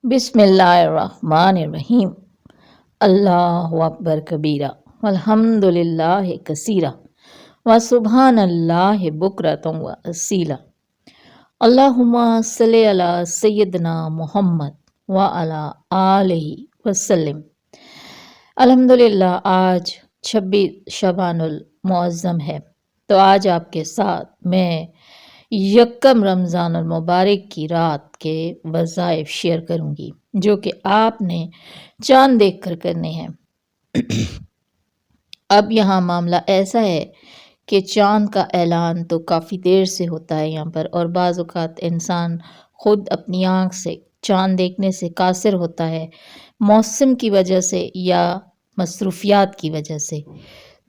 بسم اللہ الرحمن الرحیم۔ اللہ اکبر کبیرہ والحمد للہ کثیرہ وسبحان اللہ بکرۃ واصیلا۔ اللہم صلی علی سیدنا محمد وعلی آلہ وسلم۔ الحمدللہ آج 26 شعبان المعظم ہے، تو آج آپ کے ساتھ میں یکم رمضان المبارک کی رات کے وظائف شیئر کروں گی، جو کہ آپ نے چاند دیکھ کر کرنے ہیں۔ اب یہاں معاملہ ایسا ہے کہ چاند کا اعلان تو کافی دیر سے ہوتا ہے یہاں پر، اور بعض اوقات انسان خود اپنی آنکھ سے چاند دیکھنے سے قاصر ہوتا ہے، موسم کی وجہ سے یا مصروفیات کی وجہ سے۔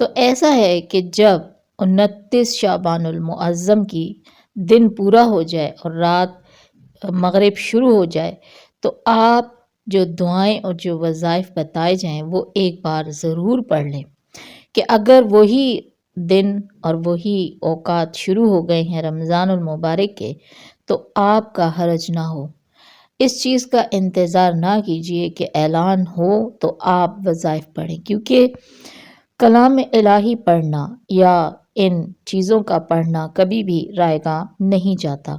تو ایسا ہے کہ جب 29 شعبان المعظم کی دن پورا ہو جائے اور رات مغرب شروع ہو جائے، تو آپ جو دعائیں اور جو وظائف بتائے جائیں وہ ایک بار ضرور پڑھ لیں، کہ اگر وہی دن اور وہی اوقات شروع ہو گئے ہیں رمضان المبارک کے، تو آپ کا حرج نہ ہو۔ اس چیز کا انتظار نہ کیجیے کہ اعلان ہو تو آپ وظائف پڑھیں، کیونکہ کلام الہی پڑھنا یا ان چیزوں کا پڑھنا کبھی بھی رائے گاں نہیں جاتا۔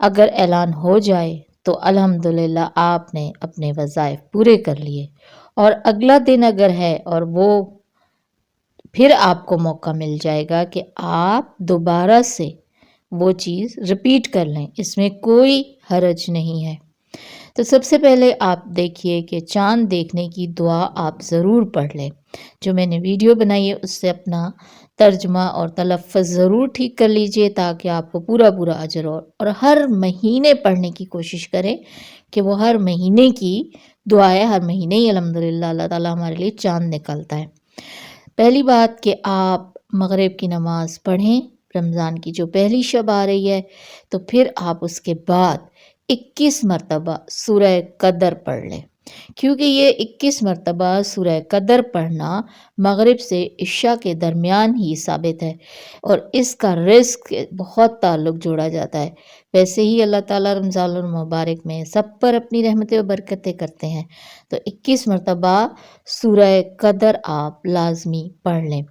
اگر اعلان ہو جائے تو الحمدللہ آپ نے اپنے وظائف پورے کر لیے، اور اگلا دن اگر ہے اور وہ پھر آپ کو موقع مل جائے گا کہ آپ دوبارہ سے وہ چیز رپیٹ کر لیں، اس میں کوئی حرج نہیں ہے۔ تو سب سے پہلے آپ دیکھیے کہ چاند دیکھنے کی دعا آپ ضرور پڑھ لیں، جو میں نے ویڈیو بنائی ہے اس سے اپنا ترجمہ اور تلفظ ضرور ٹھیک کر لیجئے، تاکہ آپ کو پورا اجر اور ہر مہینے پڑھنے کی کوشش کریں کہ وہ ہر مہینے کی دعا ہے، ہر مہینے ہی الحمدللہ اللہ تعالیٰ ہمارے لیے چاند نکلتا ہے۔ پہلی بات کہ آپ مغرب کی نماز پڑھیں، رمضان کی جو پہلی شب آ رہی ہے، تو پھر آپ اس کے بعد 21 مرتبہ سورہ قدر پڑھ لیں، کیونکہ یہ 21 مرتبہ سورہ قدر پڑھنا مغرب سے عشاء کے درمیان ہی ثابت ہے، اور اس کا رزق بہت تعلق جوڑا جاتا ہے۔ ویسے ہی اللہ تعالیٰ رمضان المبارک میں سب پر اپنی رحمتیں و برکتیں کرتے ہیں، تو 21 مرتبہ سورہ قدر آپ لازمی پڑھ لیں۔